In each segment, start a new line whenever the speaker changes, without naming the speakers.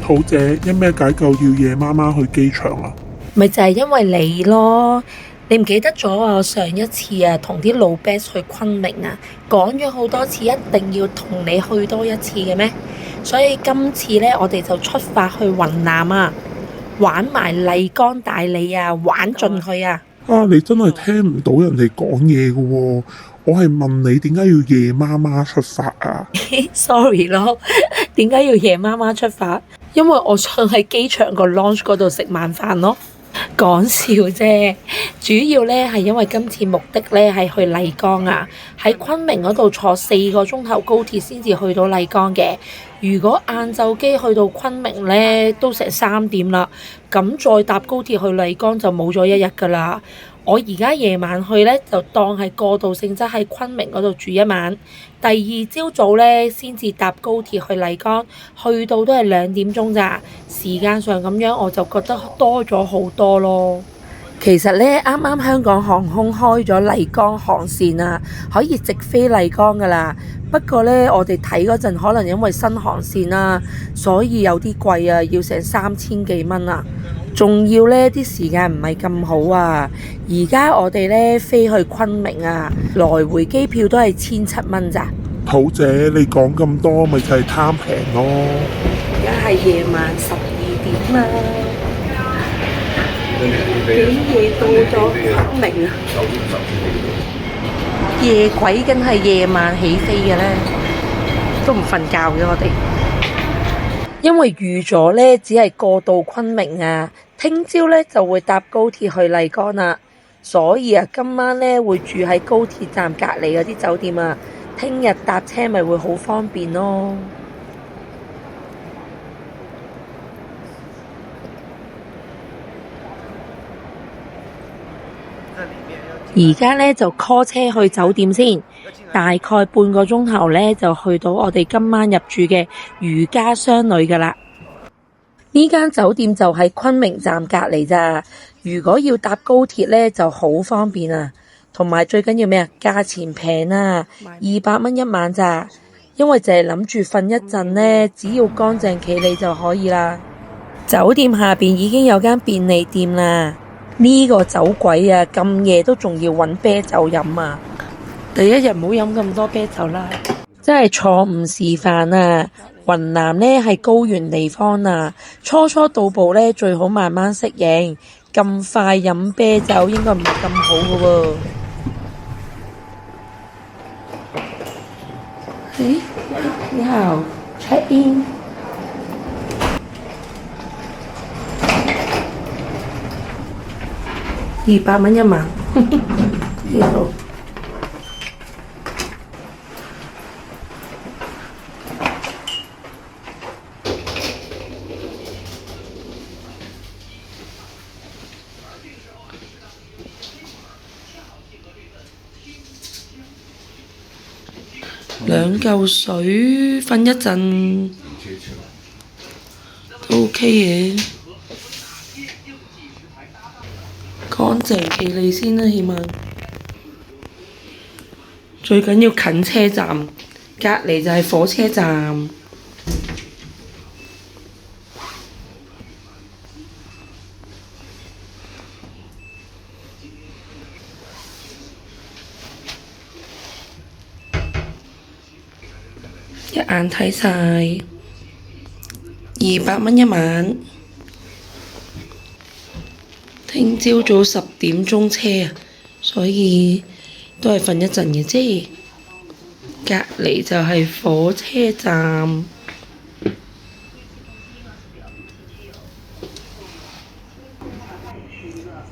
桃姐，因咩解救要夜媽媽去機場啊？
咪就係因為你咯，你唔記得咗啊？我上一次啊，同啲老 best 去昆明啊，講咗好多次，一定要同你去多一次嘅咩？所以今次呢，我哋就出發去雲南啊，玩埋麗江大理啊，玩盡佢啊！
啊，你真係聽唔到人哋講嘢嘅喎，我係問你點解要夜媽媽出發啊？sorry
咯，點解要夜媽媽出發？因為我想喺機場個 lounge 嗰度食晚飯咯。講笑啫，主要咧係因為今次目的咧係去麗江啊，喺昆明嗰度坐4個鐘頭高鐵先至去到麗江嘅。如果晏晝機去到昆明咧，都成3點啦，咁再搭高鐵去麗江就冇咗一日噶啦。我而家夜晚去咧，就當係過渡性質喺昆明嗰度住一晚，第二朝早咧先至搭高鐵去麗江，去到都係2點鐘咋。時間上咁樣我就覺得多咗好多咯。其實咧，啱啱香港航空開咗麗江航線啊，可以直飛麗江噶啦。不過咧，我哋睇嗰陣可能因為新航線啊，所以有啲貴啊，要成3000幾蚊啊。仲要呢啲時間唔係咁好啊！而家我哋呢飛去昆明啊，來回機票都係1700蚊咋。
桃姐，你講咁多咪就係貪平咯。
而家係夜晚12點啦，幾夜到咗昆明啊？夜鬼梗係夜晚起飛嘅呢，都唔瞓覺嘅我哋。因為預咗呢，只係過到昆明啊。聽朝咧就會搭高鐵去麗江啦，所以啊今晚咧會住喺高鐵站隔離嗰啲酒店啊，聽日搭車咪會好方便咯。而家咧就 call 車去酒店先，大概半個鐘頭咧就去到我哋今晚入住嘅如家商旅噶啦。呢間酒店就喺昆明站隔離咋，如果要搭高鐵呢就好方便啊，同埋最緊要咩啊？價錢平啊，200蚊一晚咋，因為淨係諗住瞓一陣呢，只要乾淨企理就可以啦。酒店下邊已經有間便利店啦，呢個酒鬼啊咁夜都仲要揾啤酒飲啊！第一日唔好飲咁多啤酒啦，真係錯誤示範啊！雲南呢係高原地方啊，初到埗呢最好慢慢適應，咁快飲啤酒應該唔係咁好㗎喎。誒，你好 ，check in， 200蚊一晚，幾好。2嚿水瞓一陣都 OK 嘅，乾淨企理先啦，起碼最緊要近車站，隔離就係火車站。一眼睇晒，200蚊一晚。聽朝早10點鐘車啊，所以都係瞓一陣嘅啫。隔離就係火車站。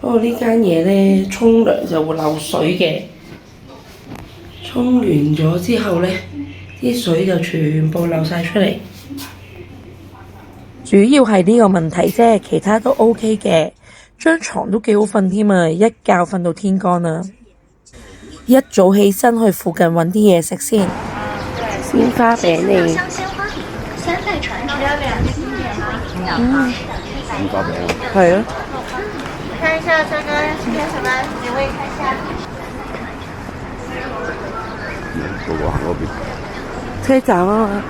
不過呢間嘢呢，沖涼就會漏水嘅。沖完咗之後呢，啲水就全部流晒出嚟。主要係呢個問題啫，其他都 OK 嘅。張床都幾好瞓添啊，一覺瞓到天光啊！一早起身去附近揾啲嘢食先。鮮花餅嚟。
鮮花餅。
係啊。
看一下這個今天什麼幾位看一下。
個個行嗰邊。
車站啊嘛。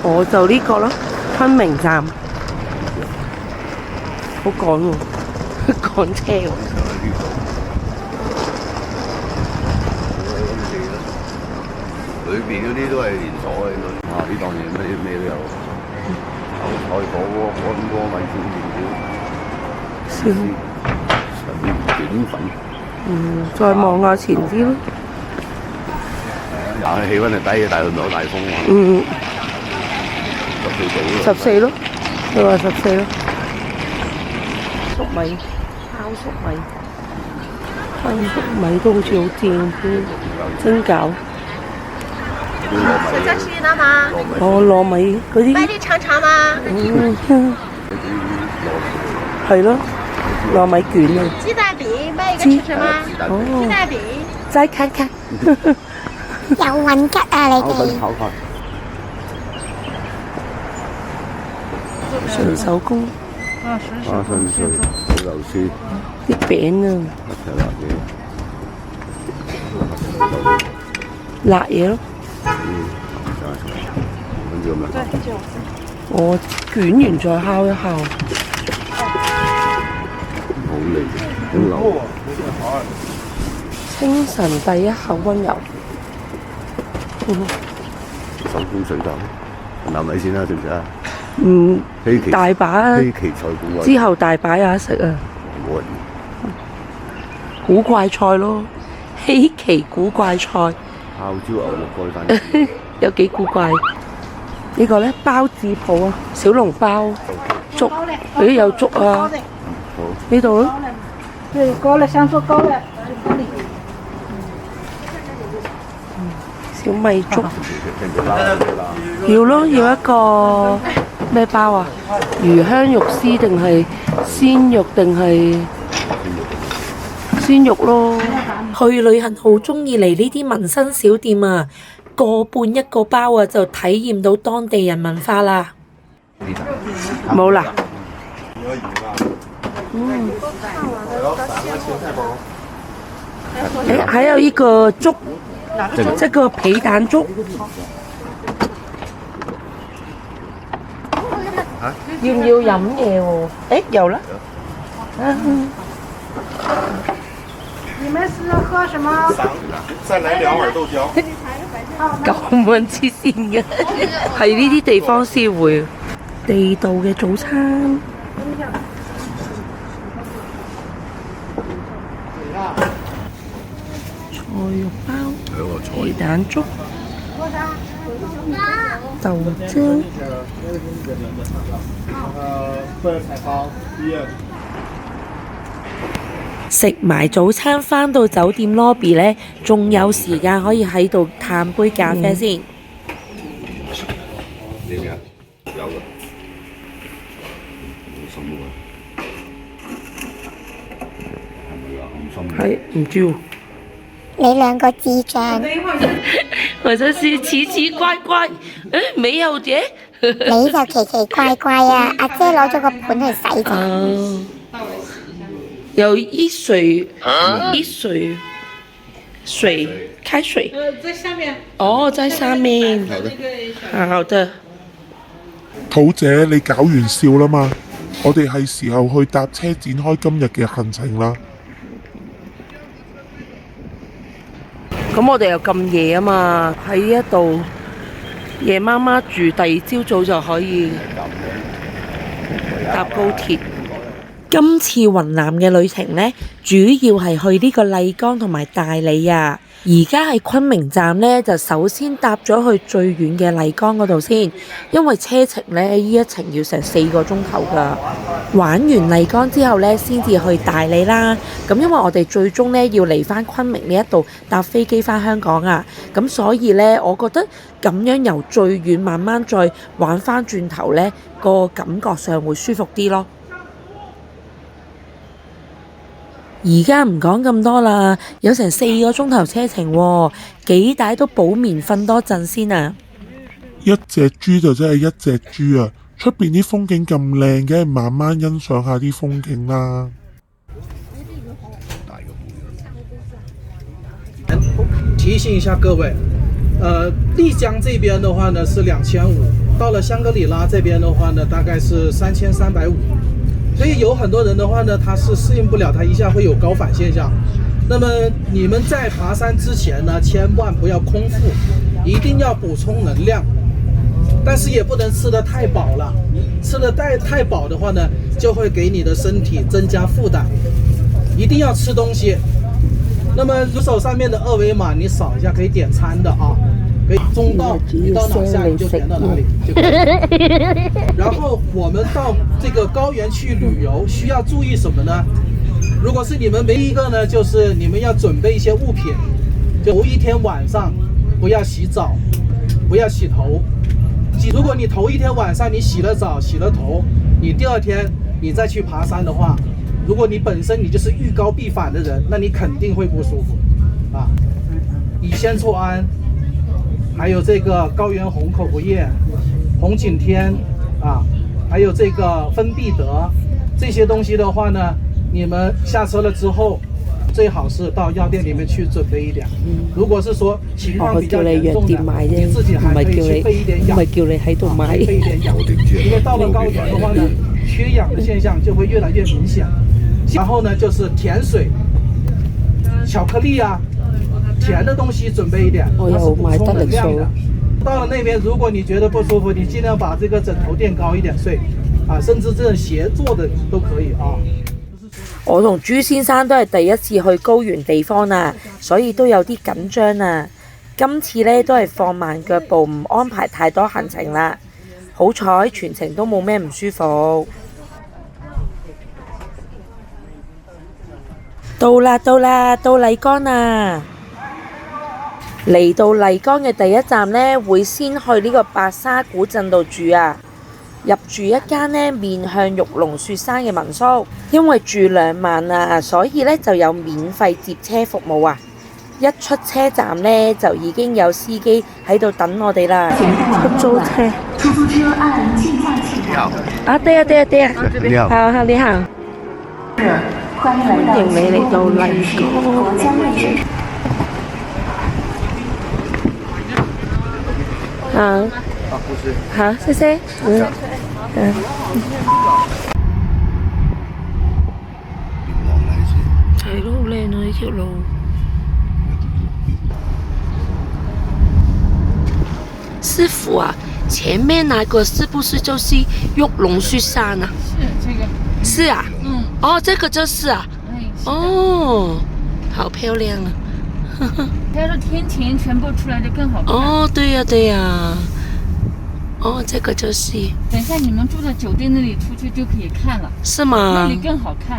我就呢個咯，昆明站，好趕喎，趕車喎。
裏邊嗰啲都係連鎖嘅，啊呢檔嘢咩都有，菜火鍋、乾鍋、米線、麵條、卷粉。
再望下前啲咯。
氣温係低嘅，但係唔係好大風啊。
14咯，你話14咯。粟米，烤粟米，烤粟米都好似好正添，蒸餃。
是这是那吗？
糯米嗰啲。
麦粒长长吗？
係咯，糯米卷啊。
鸡蛋饼，卖一个吃吃吗？鸡蛋餅。
再看看。
有混吉啊！你哋
炒飯。
純手工。
花生碎、小流絲。
啲餅啊。辣嘢咯。
跟住咁樣。
我捲完再烤一烤。
好味，好流。
清晨第一口温柔。
手工水豆，南米線啦，食唔食啊？
大把。
稀奇菜館
之後大把有得食啊！
冇人。
古怪菜咯，稀奇古怪菜。
烤椒牛肉蓋飯。
有幾古怪？呢個咧包子鋪啊，小籠包、粥，咦有粥啊！呢度咯。
對，高了想做高了。
小米粥。要咯，要一個咩包啊？魚香肉絲定係鮮肉定係鮮肉咯？
去旅行好中意嚟呢啲民生小店啊，個半一個包啊，就體驗到當地人文化啦。
冇啦。還有一個粥，這個皮蛋粥。要唔要飲嘢喎？有啦。
你們是喝什麼？
再來2碗豆漿。
咁樣黐線嘅，係呢啲地方先會地道嘅早餐。菜肉包、皮蛋粥、豆漿。
食埋早餐返到酒店 lobby 呢，仲有時間可以喺度嘆杯咖啡先。
有嘅，冇心喎。係咪啊？冇心。
係唔知喎。
你兩個智障。
或者是奇奇怪怪，沒有嘅。
你就奇奇怪怪啊！阿姐攞咗個盤去洗咗。
有一水，開水。
在下面。
哦，在上面。好的。
桃姐，你搞完笑啦嘛？我哋係時候去搭車展開今日嘅行程啦。
咁我哋又咁夜啊嘛，喺一度夜媽媽住，第二朝早就可以搭高鐵。
今次雲南嘅旅程呢，主要係去呢個麗江同埋大理啊。而家喺昆明站呢，就首先搭咗去最遠嘅麗江嗰度先，因為車程呢，呢一程要成4個鐘頭㗎。玩完麗江之後呢，先至去大理啦。咁因為我哋最終呢，要嚟返昆明呢一度搭飛機返香港啊，咁所以呢，我覺得咁樣由最遠慢慢再玩返轉頭呢，個感覺上會舒服啲咯。而家唔講咁多啦，有成4個鐘頭車程喎，幾大都補眠瞓多陣先啊！
一隻豬就真係一隻豬啊！出邊啲風景咁靚，梗係慢慢欣賞下啲風景啦。
提醒一下各位，麗江這邊的話呢是2500，到了香格里拉这边的话呢，大概是3350。所以有很多人的话呢，他是适应不了，他一下会有高反现象。那么你们在爬山之前呢，千万不要空腹，一定要补充能量，但是也不能吃得太饱了。吃得太饱的话呢，就会给你的身体增加负担。一定要吃东西。那么手上面的二维码你扫一下，可以点餐的啊，可以中到你到哪下你就点到哪里就可以。然后我们到这个高原去旅游需要注意什么呢？如果是你们第一个呢，就是你们要准备一些物品，就头一天晚上不要洗澡，不要洗头。如果你头一天晚上你洗了澡洗了头，你第二天你再去爬山的话，如果你本身你就是遇高必反的人，那你肯定会不舒服啊。乙酰唑胺，还有这个高原红口服液、红景天啊，还有这个芬必得，这些东西的话呢，你们下车了之后，最好是到药店里面去准备一点。如果是說情況比較嚴重的，你自己還可以去備一點氧，備一點氧。因為到了高原的話呢，缺氧的現象就會越來越明顯。然後呢，就是甜水、巧克力啊，甜的東西準備一點，它是補充能量的。到了那邊，如果你覺得不舒服，你盡量把這個枕頭墊高一點睡，啊，甚至這種斜坐的都可以啊。
我同朱先生都係第一次去高原地方啊，所以都有啲緊張啊。今次呢都係放慢腳步，唔安排太多行程啦。好彩全程都冇咩唔舒服。到啦，到麗江啦！嚟到麗江嘅第一站呢，會先去呢個白沙古鎮度住啊。入住一間呢面向玉龍雪山嘅民宿，因為住2晚啊，所以呢就有免費接車服務啊！一出車站呢，就已經有司機喺度等我哋啦。出租車，出租車按進站起跳。啊，對啊，你好，好，你好。歡迎你嚟到麗江。好，謝謝。係咯，好靚啊呢條路。師傅啊，前面那個是不是就是玉龍雪山啊？是這個。是啊。嗯。哦，這個就是啊。哦，好漂亮啊。
要是天晴全部出來就更好看。
哦，對呀。哦，這個就是。
等一下你們住的酒店那裡出去就可以看了。
是嗎？
那裡更好看。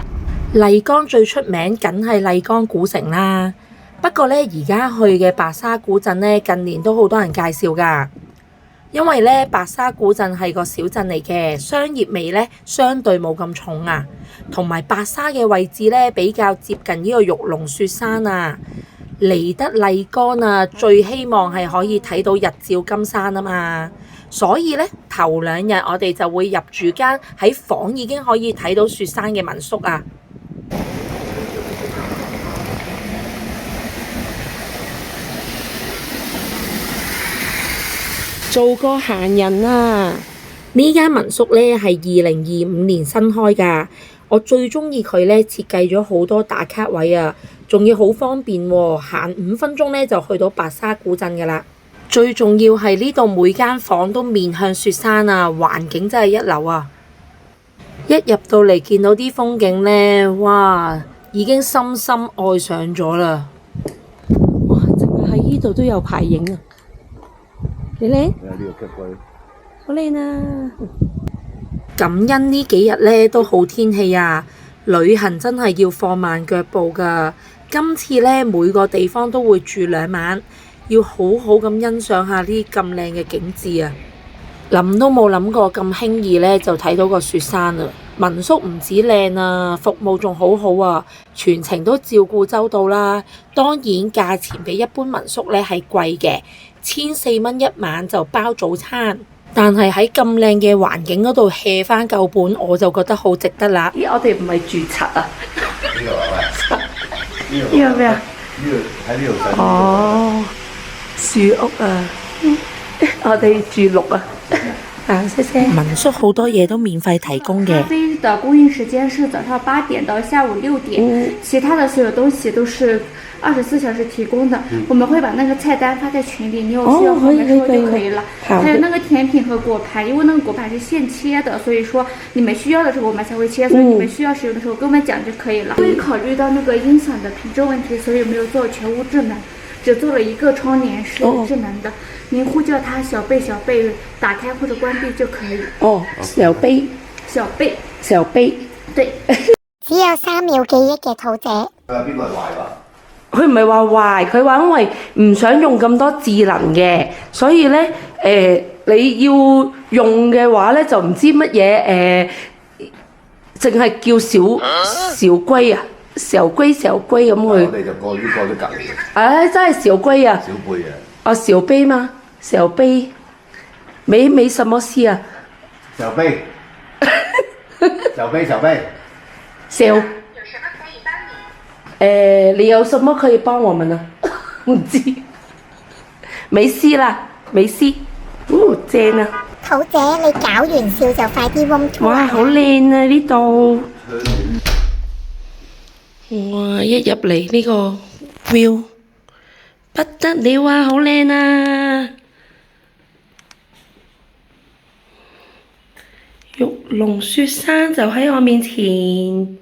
麗江最出名梗係麗江古城啦。不過呢，而家去嘅白沙古鎮呢，近年都好多人介紹㗎。因為呢，白沙古鎮係個小鎮嚟嘅，商業味呢相對冇咁重啊。同埋白沙嘅位置呢，比較接近呢個玉龍雪山啊。嚟得麗江啊，最希望係可以睇到日照金山啊嘛。所以呢，頭2日我哋就會入住間喺房已經可以睇到雪山嘅民宿啊。做個閒人啊！呢間民宿呢係2025年新開㗎，我最鍾意佢呢設計咗好多打卡位啊，仲要好方便喎，行5分鐘呢就去到白沙古鎮㗎啦。最重要係呢度每間房都面向雪山啊，環境真係一流啊！一入到嚟見到啲風景呢，哇，已經深深愛上咗啦！哇，淨係喺呢度都有排影啊！你靚？好靚啊！感恩呢幾日呢都好天氣啊，旅行真係要放慢腳步㗎。今次呢每個地方都會住2晚，要好好咁欣賞下呢咁靚嘅景緻啊！諗都冇諗過咁輕易呢就睇到個雪山啊！民宿唔止靚啊，服務仲好好啊，全程都照顧周到啦。當然價錢比一般民宿呢係貴嘅，1400蚊1晚就包早餐。但係喺咁靚嘅環境嗰度 hea 返夠本，我就覺得好值得啦。咦，我哋唔係住柒啊？呢個咩啊？呢個喺呢度。哦，樹屋啊！我哋住6啊。
好，謝謝。
民宿好多嘢都免費提供嘅
咖。啡的供應時間是早上8點到下午6點，其他的所有東西都是24小時提供的。我們會把那個菜單發在群裡，你有需要後面說就可以了。還有那個甜品和果盤，因為那個果盤是現切的，所以說你們需要的時候我們才會切，所以你們需要使用的時候跟我們講就可以了。因為考慮到那個音響的品質問題，所以沒有做全屋智能，只做了一個窗簾是智能的。您呼叫它小貝小貝，打開或者關閉就可以。
哦，小貝，
小貝，
小貝，
對。
只有3秒記憶嘅兔姐。
邊個係壞話？
佢唔係話壞，佢話因為唔想用咁多智能嘅，所以咧你要用嘅話咧就唔知乜嘢淨係叫小龜啊，小龜咁去。
我哋就過咗隔離。
唉，真係小龜啊！
小貝啊！
哦，小貝嗎？小貝，沒什麼事啊。
小貝，小貝，小貝。
小。你有什麼可以幫我們啊？唔知，沒事啦，沒事。正啊！
兔姐，你搞完笑就快啲 room tour。
哇，好靚啊呢度！哇，一入嚟呢個 view 不得了啊，好靚啊！玉龍雪山就喺我面前。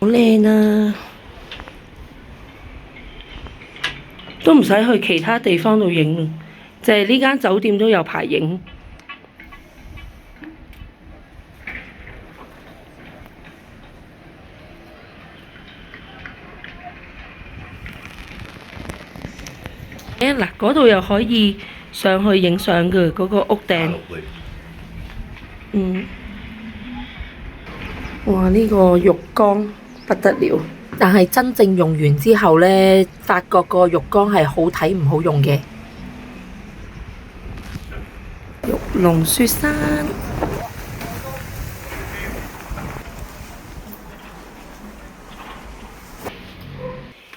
好靚啊！都唔使去其他地方度影，就係呢間酒店都有排影。嗱，嗰度又可以上去影相嘅嗰個屋頂。哇！呢個浴缸不得了，
但係真正用完之後呢，發覺個浴缸係好睇唔好用嘅。
玉龍雪山，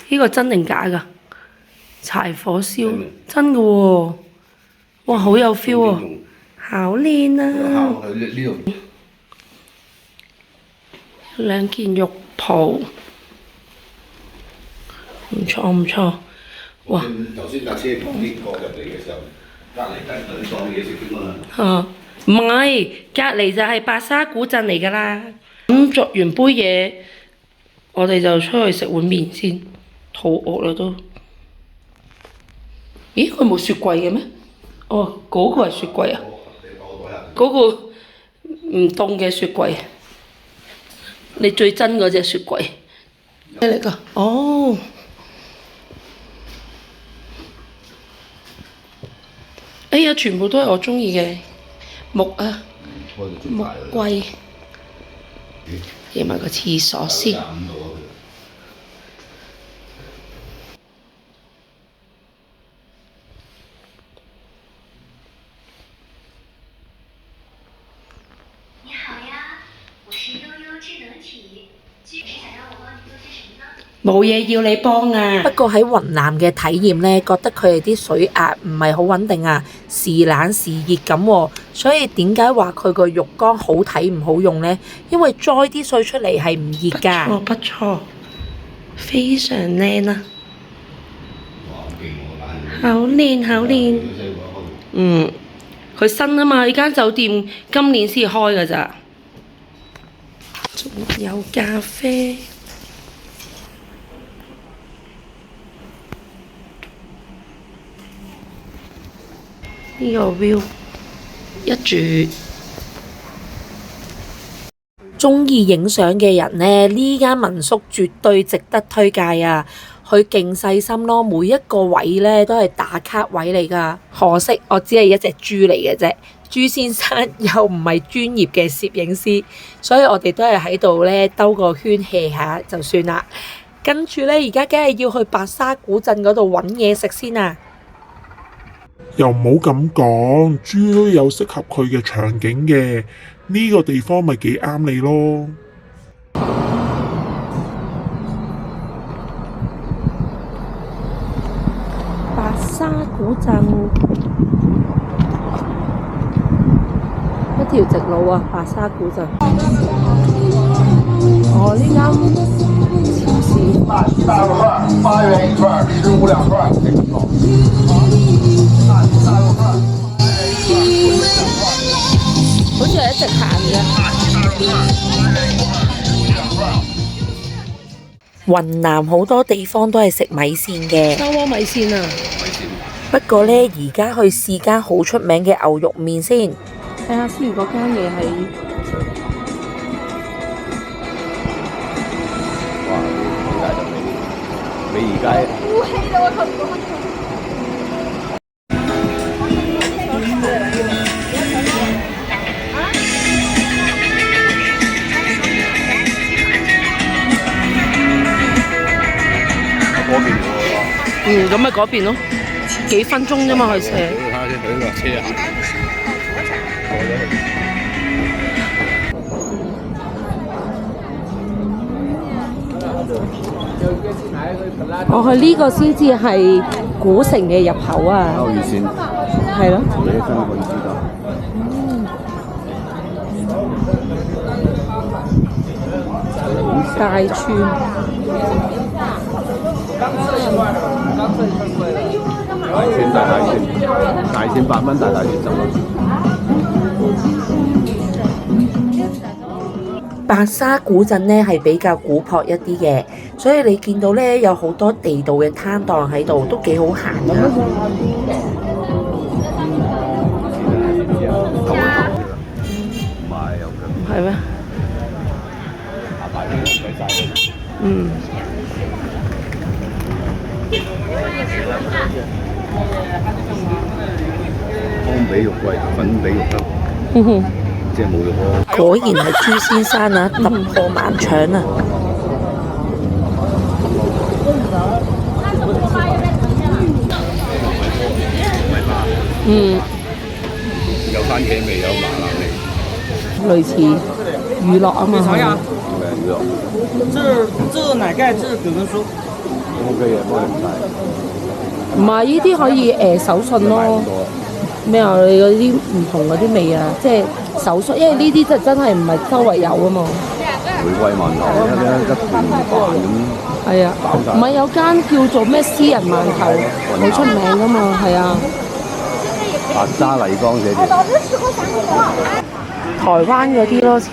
呢個真定假㗎？柴火燒真嘅喎，哇！好有 feel 喎，好靚啊！兩件浴袍，唔錯唔錯，哇！
頭先架車旁邊過入嚟嘅時候，隔離檔嘢食添嘛。
唔係，隔離就係白沙古鎮嚟㗎啦。咁作完杯嘢，我哋就出去食碗麵先，肚餓啦都。咦？佢冇雪櫃嘅咩？哦，嗰個係雪櫃啊！嗰個唔凍嘅雪櫃。你最憎嗰隻雪櫃咩嚟㗎？哦，哎呀，全部都係我鍾意嘅木啊，木櫃，影埋個廁所先。冇嘢要你幫啊！
不過喺雲南嘅體驗呢，覺得佢哋啲水壓唔係好穩定啊，時冷時熱咁喎，所以點解話佢個浴缸好睇唔好用呢？因為載啲水出嚟係唔熱㗎。
不錯，非常靚啊！好靚好靚。佢新啊嘛，呢間酒店今年先開㗎咋。仲有咖啡。呢個 view 一絕，
鍾意影相嘅人呢，呢間民宿絕對值得推介啊！佢勁細心咯，每一個位呢都係打卡位嚟㗎。可惜我只係一隻豬嚟嘅啫，朱先生又唔係專業嘅攝影師，所以我哋都係喺度呢兜個圈 hea 下就算啦。跟住呢，而家梗係要去白沙古鎮嗰度揾嘢食先啊！
又唔好咁講，豬都有適合佢嘅場景嘅，呢個地方咪幾啱你咯。
沙古鎮一條直路啊，白沙古鎮。哦，呢間超市。
大肉串8元一串，15两串。
好似係一直行嘅。
雲南好多地方都係食米線嘅，
收鍋米線啊！
不過呢，而家去試間好出名嘅牛肉麵先。
睇下先，嗰間嘢係
哇！好大陣味，美宜街。嗰邊喎。
咁咪嗰邊咯，幾分鐘啫嘛，去車。
睇下先，佢落車啊！
我去呢個先至係古城嘅入口啊！
歐粵線
係咯。
野生運知道。
大串。
大串8蚊，大串10蚊。
白沙古鎮呢係比較古樸一啲嘅，所以你見到呢有好多地道嘅攤檔喺度，都幾好行㗎。
係咩？嗯。
湯比肉貴，粉比肉得，即係冇肉咯。
果然係朱先生啊，突破盲腸啊！
有番茄味，有麻辣味。
類似娛樂啊嘛。
係啊，娛樂。
這奶蓋，這葛根酥。
OK 嘅，幫你唔晒。
唔係呢啲可以手信咯。咩啊？你嗰啲唔同嗰啲味啊，即係手信，因為呢啲真係唔係周圍有啊嘛。
玫瑰饅頭一盤飯咁。
係啊，唔係有間叫做咩私人饅頭，好出名噶嘛，係啊。
白沙麗江寫住。
台灣嗰啲咯似。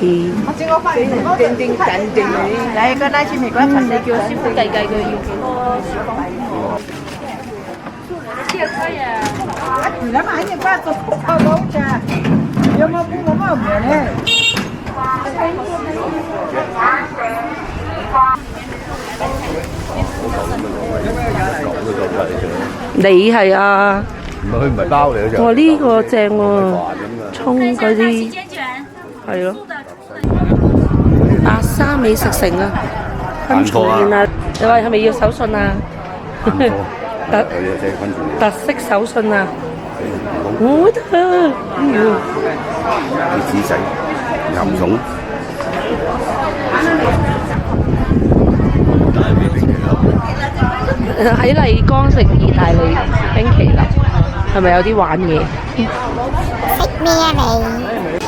來個奶青玫瑰茶，你叫師傅計佢要幾多小方？你買嘢翻做泡泡茶，有冇不我冇買咧？
你係啊？
唔係佢唔係包嚟嘅啫。
哇！呢個正喎，葱嗰啲係咯。白沙美食城啊，昆蟲宴啊，你話係咪要手信啊？特色手信啊！我得
椰子仔、鹹粽。
喺麗江食意大利冰淇淋，係咪有啲玩嘢？
食咩啊你？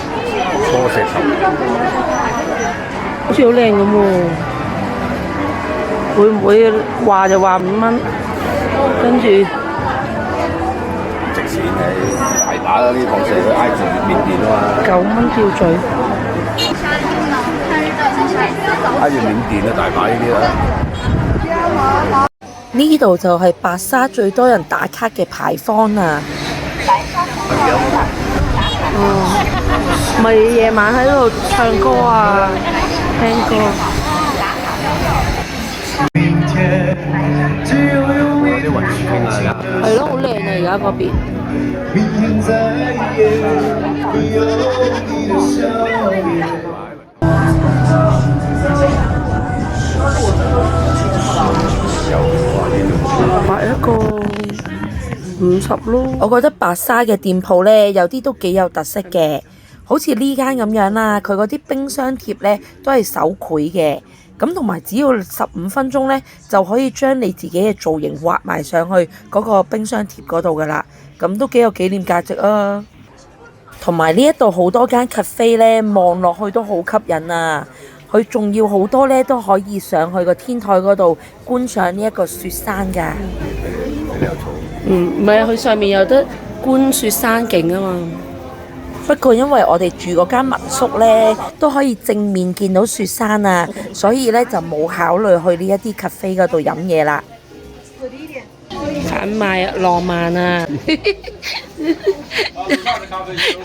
搓石頭，
好似好靚咁喎，會唔會話就話5蚊，跟住
值錢嘅大把啦！呢啲放射佢挨住緬甸啊嘛。
9蚊吊嘴。
挨住緬甸啊，大把呢啲啦。
呢度就係白沙最多人打卡嘅牌坊啊！
咪夜晚喺度唱歌啊，聽歌。
啲雲泉傾啊，
係咯，好靚啊！而家嗰邊。買一個50咯。
我覺得白沙嘅店鋪呢，有啲都幾有特色嘅，好似呢間咁樣啦，佢嗰啲冰箱貼呢都係手繪嘅，咁咁同埋只要15分鐘呢，就可以將你自己嘅造型畫埋上去嗰個冰箱貼嗰度噶啦，咁都幾有紀念價值啊！同埋呢一度好多間 cafe 呢，望落去都好吸引啊！佢仲要好多呢，都可以上去個天台嗰度觀賞呢一個雪山㗎。唔係啊，佢上面有得觀雪山景啊嘛。不過因為我哋住嗰間民宿呢，都可以正面見到雪山啊，所以呢就冇考慮去呢一啲 cafe 嗰度飲嘢啦。販賣浪漫啊！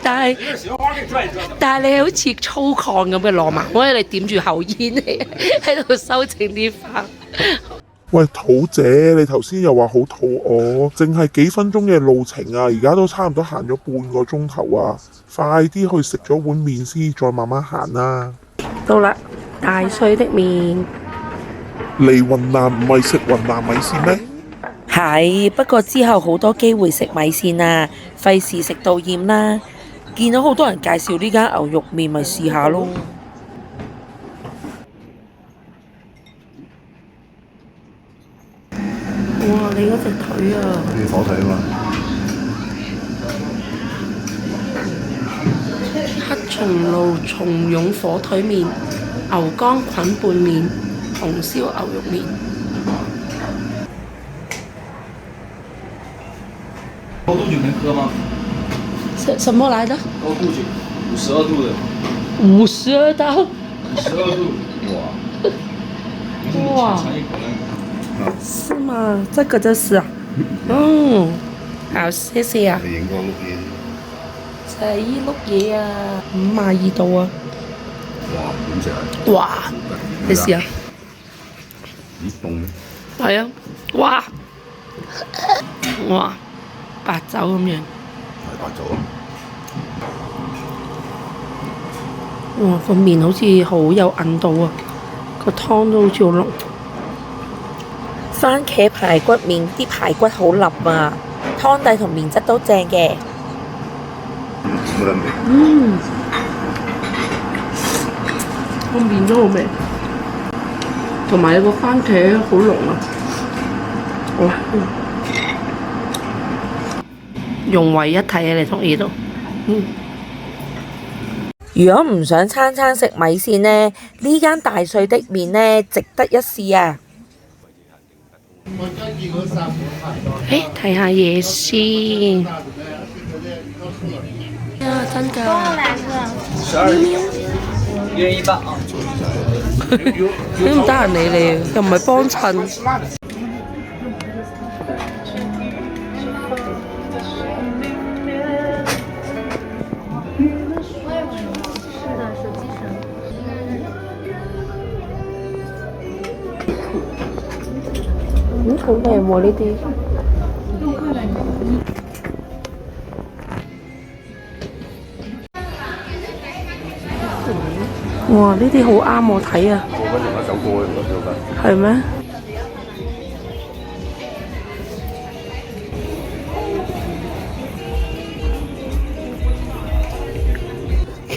但係你好似粗獷咁嘅浪漫，因為你點住口煙嚟喺度收整啲花。
喂，土姐，你頭先又話好肚餓，淨係幾分鐘嘅路程啊，而家都差唔多行咗半個鐘頭啊！快啲去食咗碗麵先，再慢慢行啦。
到啦，大碎的麵。
嚟雲南唔係食雲南米線咩？
係，不過之後好多機會食米線啊，費事食到厭啦。見到好多人介紹呢間牛肉麵，咪試下咯。哇！你嗰隻腿啊！
啲火腿啊嘛。
黑松露松茸火腿麵、牛肝菌拌麵、紅燒牛肉麵。
高度酒能喝吗？
什麼來的？
高度酒，52度的。
52度。
52度，哇！
哇！
尝一口呢？
是嗎？這個就是啊。嗯，好，謝謝啊。
你影光碌嘢。
就係依碌嘢啊，52度啊。
哇！點食啊？
哇！你試下。
咦，凍咩？
係啊！哇！哇！白酒咁樣。
係白酒啊！
哇！個麵好似好有韌度啊，個湯都好似好濃。番茄排骨麵啲排骨好腍啊，湯底同麵質都正嘅。
冇撚味。
嗯，個麵都好味，同埋個番茄好濃啊！哇！融為一體啊！你同意到？如果唔想餐餐食米線呢，呢間大碎的麵呢，值得一試啊！睇下嘢先。啊，真㗎！1
人1半啊！
你唔得閒理你，又唔係幫襯。好靚喎呢啲。哇！呢啲好啱我睇啊。
做緊另一首歌嚟㗎，做緊。
係咩？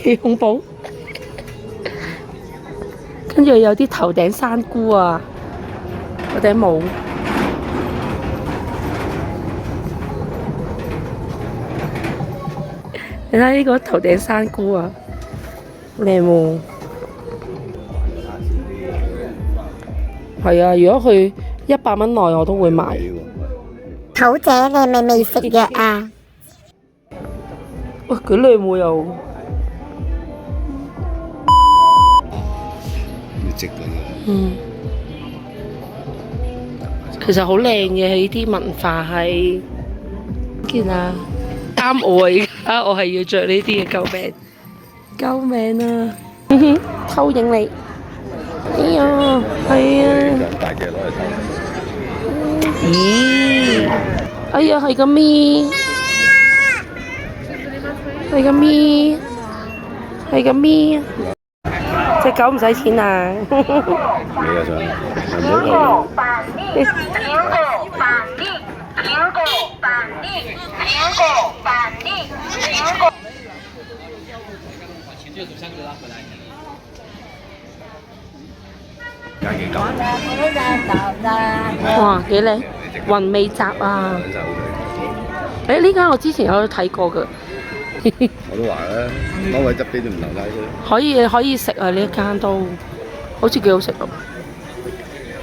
幾恐怖！跟住有啲頭頂山菇啊，嗰頂帽。你睇呢個頭頂山菇啊，靚喎！係啊，如果佢100蚊內我都會買。
土姐，你係咪未食藥啊？
哇，幾靚喎又！
要積㗎。
嗯。其實好靚嘅呢啲文化係，見啊！啱我而家，我係要着呢啲嘅，救命！救命啊！偷影你！哎呀，係啊！
大嘅攞嚟睇。
咦！哎呀，係個咪，係個咪，係個咪，隻狗唔使錢啊！
你又想？
蘋果板栗，蘋果板栗，蘋果板栗，蘋果板栗，蘋果。
加幾嚿。
哇，幾靚！雲味雜啊！誒呢間我之前有睇過㗎。
我都話啦，攞位側邊都唔留低啫。
可以食啊！呢一間都好似幾好食咁，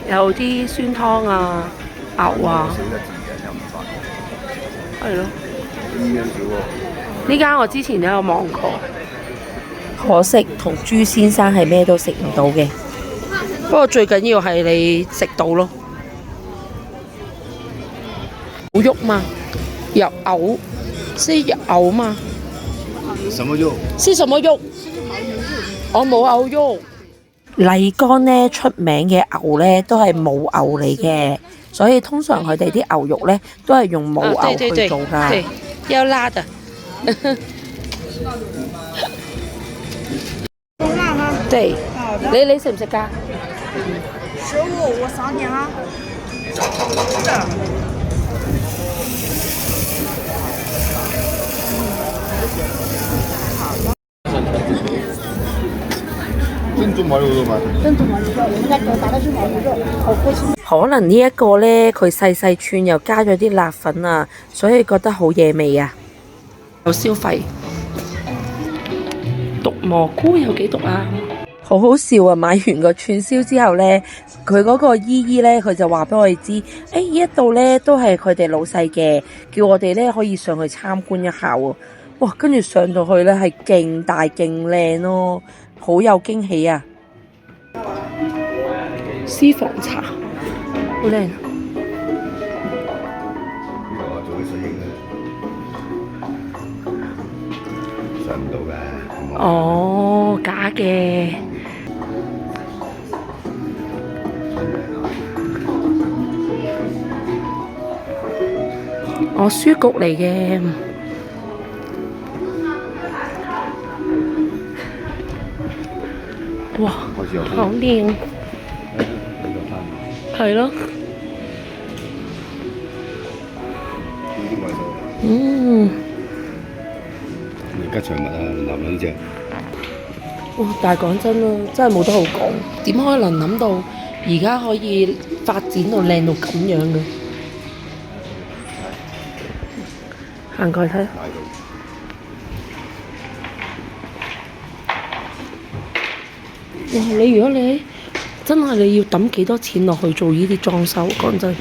有啲酸湯啊、牛啊，
少得字嘅又唔煩。
係咯。
咁樣少喎。
呢間我之前都有望過，可惜同朱先生係咩都食唔到嘅。不過最緊要係你食到咯，好肉嘛，有牛，是牛嘛？
什麼肉？
是什麼肉？我冇牛肉。麗江呢出名嘅牛呢都係母牛嚟嘅，所以通常佢哋啲牛肉呢都係用母牛去做㗎。對，要辣的。對，你食唔食㗎
15，我3點啊。
珍珠買好多嘛？
珍珠買好多，我們家狗打的是買好多，好過癮。
可能呢一個呢，佢細細串又加咗啲辣粉啊，所以覺得好惹味啊！有消費，毒蘑菇有幾毒啊？好好笑啊！買完個串燒之後呢，佢嗰個姨姨呢，佢就話俾我哋知，呢一度呢都係佢哋老細嘅，叫我哋呢可以上去參觀一下喎。哇！跟住上到去呢係勁大勁靚咯，好有驚喜啊！私房茶好靚。
呢個我做啲水影嘅，上唔到嘅。
哦，假嘅。我書局嚟嘅。哇，好靚。係咯。嗯。
吉祥物啊，男人隻。
哇！但係講真啦，真係冇得好講。點可能諗到而家可以發展到靚到咁樣嘅？行過去睇。哇！如果你真係你要抌幾多錢落去做呢啲裝修？講真。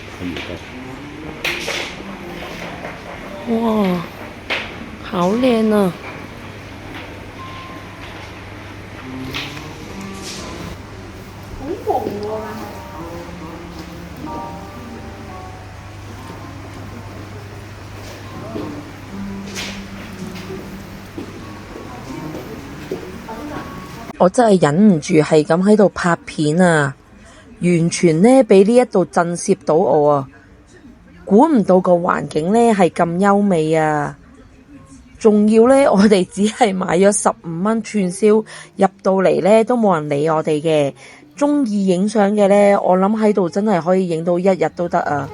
哇！好靚啊！我真係忍唔住係咁喺度拍片啊！完全呢俾呢一度震懾到我啊！估唔到個環境呢係咁優美啊！仲要呢，我哋只係買咗15蚊串燒，入到嚟呢都冇人理我哋嘅。鍾意影相嘅呢，我諗喺度真係可以影到一日都得啊！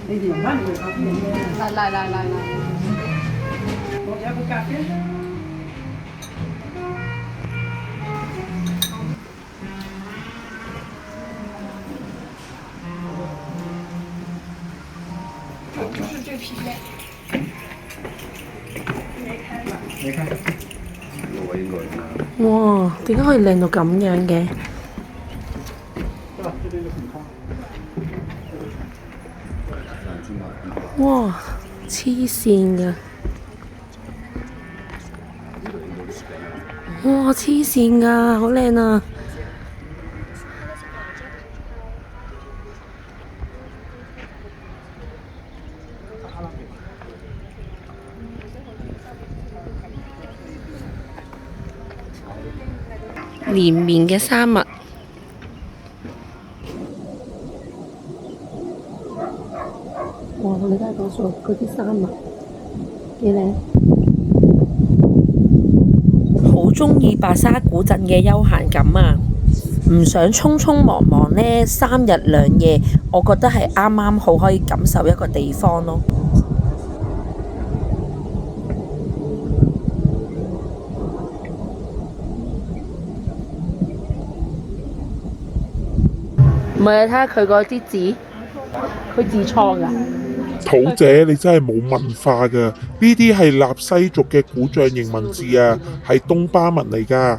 你哋唔翻嚟咖啡嘅？嚟，我有個咖啡。就是这皮面。
沒開。我應該。
哇！點解可以靚到咁樣嘅？哇！黐線㗎！哇！黐線㗎，好靚啊！連綿嘅山脈。哇！你睇下嗰啲山脈幾靚，好鍾意白沙古鎮嘅悠閒感啊！唔想匆匆忙忙呢3日2夜，我覺得係啱啱好可以感受一個地方咯。
係睇下佢嗰啲字，佢字錯㗎。
土姐你真係冇文化㗎，呢啲係納西族嘅古象形文字啊，係東巴文嚟㗎。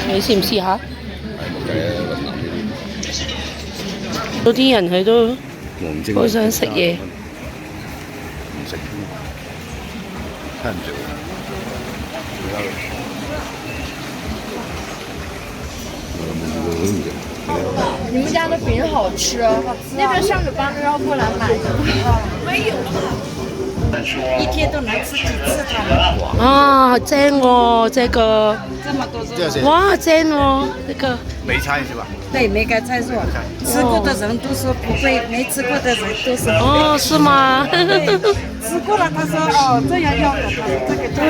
你試唔試下？有啲人佢都好想食嘢。
唔食，睇唔食。
你们家的饼好吃，那边上着班的要过来买的。没有
一天都能吃几次它？
啊，正喎，這個。
这么多肉。
哇，正喎，這個。
梅菜是吧？
对，梅干菜肉，吃过的人都说不会，没吃过的人都说。
哦，是吗？
吃过了，他说哦，这样要的，这个这样。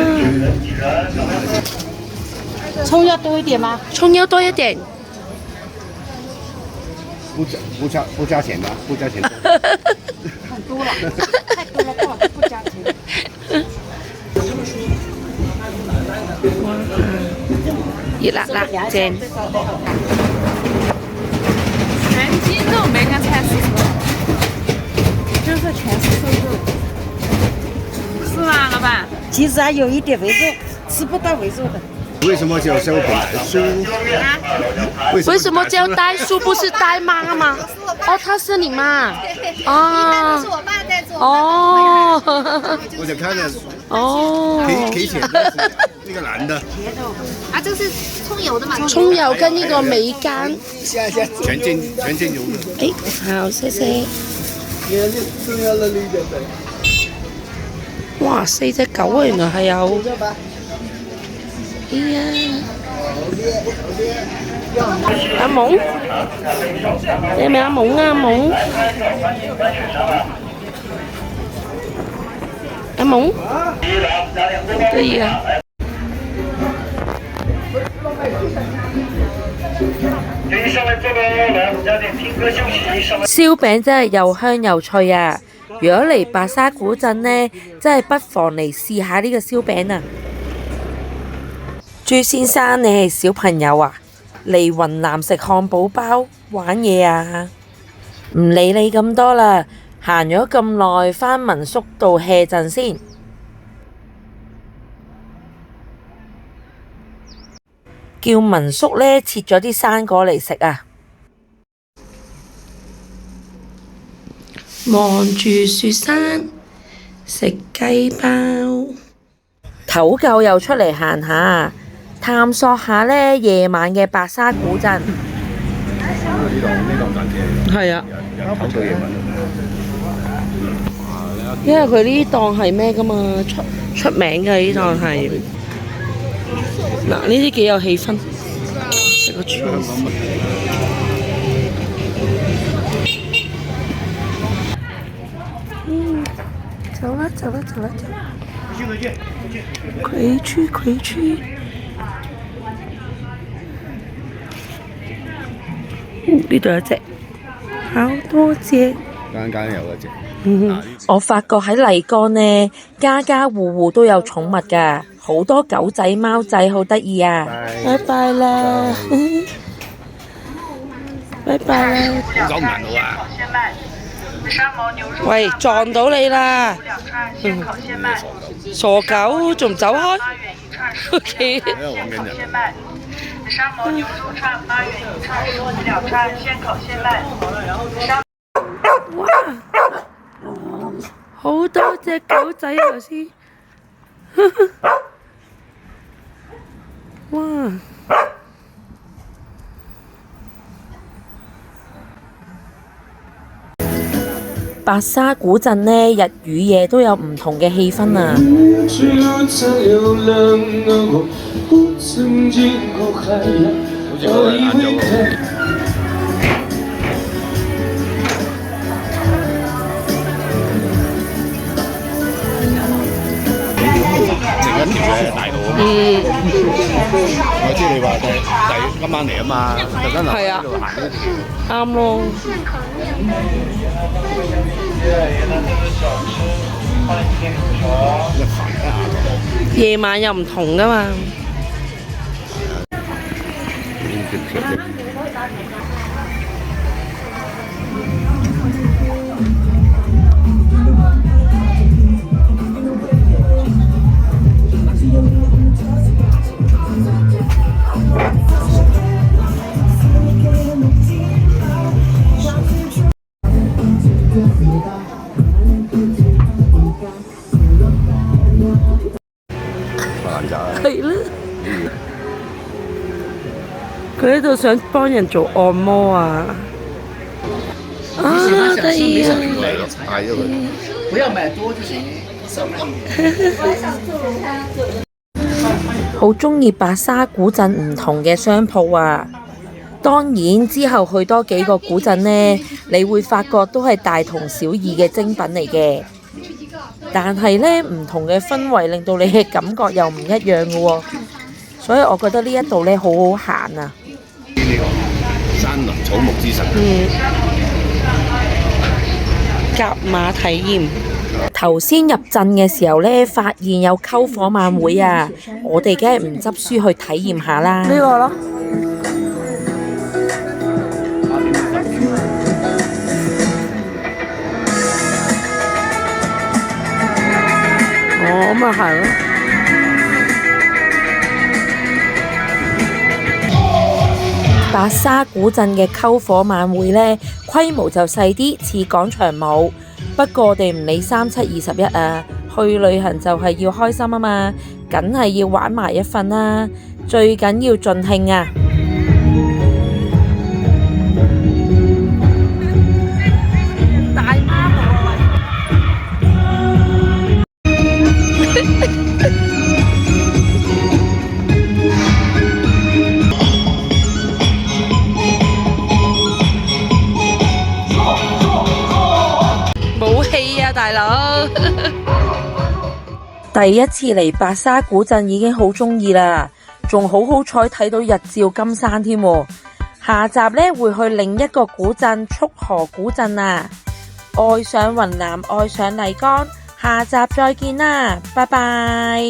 葱要多一点吗？
葱要多一點。
不加錢的，不加錢。
很多了，太多了，不好不加钱。
熱辣辣，正。
全鸡肉梅干菜是什么？
就是全是瘦肉。
是吗，老板？
其实还有一点肥肉，吃不到肥肉的。
為什麼叫小本書？
為什麼叫代叔不是代媽嗎？哦，他是你媽。啊。
是我爸在做。
哦。
我就看着。
哦。
給錢那個男的。
啊，這是葱油的嘛？
葱油跟呢個梅乾。
全精油的。
誒，好，謝謝。哇，4隻狗啊，原來係有。哎呀！阿懵，你係咪阿懵啊？阿懵，阿懵，可以啊！燒餅真係又香又脆啊！如果嚟白沙古鎮呢，真係不妨嚟試下呢個燒餅啊！朱先生，你係小朋友啊？嚟雲南食漢堡包玩嘢啊？唔理你咁多啦，行咗咁耐，返民宿度 hea 陣先。叫民宿呢切咗啲生果嚟食啊！望住雪山，食雞包，唞夠又出嚟行下。探索下呢夜晚嘅白沙古鎮。係啊。因為佢呢檔係咩㗎嘛？出名嘅呢檔係。嗱，呢啲幾有氣氛。食個 cheese。走啦走啦走啦走。葵區葵區。呢度有隻，好多隻。間有一隻。我發覺喺麗江呢，家家戶戶都有寵物㗎，好多狗仔貓仔，好得意啊！拜拜啦，拜拜啦。走唔行到啊！喂，撞到你啦！傻狗仲唔走開？OK。沙漠牛肉串8元1串，2串现烤现卖。哇！好多隻狗仔啊，頭先。哇！白沙古鎮呢，日與夜都有唔同嘅氣氛啊！
整一條嘅大道咁我知你話第今晚嚟啊嘛，特登嚟呢度行呢條。
啱咯。夜晚又唔同噶嘛。係啦，佢喺度想幫人做按摩啊！啊，得意啊！
嗌咗佢。
不要買多就行，少買一點。
好中意白沙古鎮唔同嘅商鋪啊！當然之後去多幾個古鎮呢，你會發覺都係大同小異嘅精品嚟嘅。但係呢，唔同嘅氛圍令到你嘅感覺又唔一樣嘅喎，所以我覺得呢一度呢好好行啊！
呢個山林草木之神。
甲馬體驗。
頭先入鎮嘅時候呢，發現有篝火晚會啊！我哋梗係唔執輸去體驗下啦。
呢個咯。咁咪係咯。
白沙古鎮嘅篝火晚會呢，規模就細啲，似廣場舞。不過我哋唔理3721啊，去旅行就係要開心啊嘛，梗係要玩埋一份啦，最緊要盡興啊！
大媽冇氣啊，大佬！
第一次嚟白沙古鎮已經好鍾意啦，仲好彩睇到日照金山添。下集呢會去另一個古鎮束河古鎮啊！愛上雲南，愛上麗江，下集再見啦，拜拜。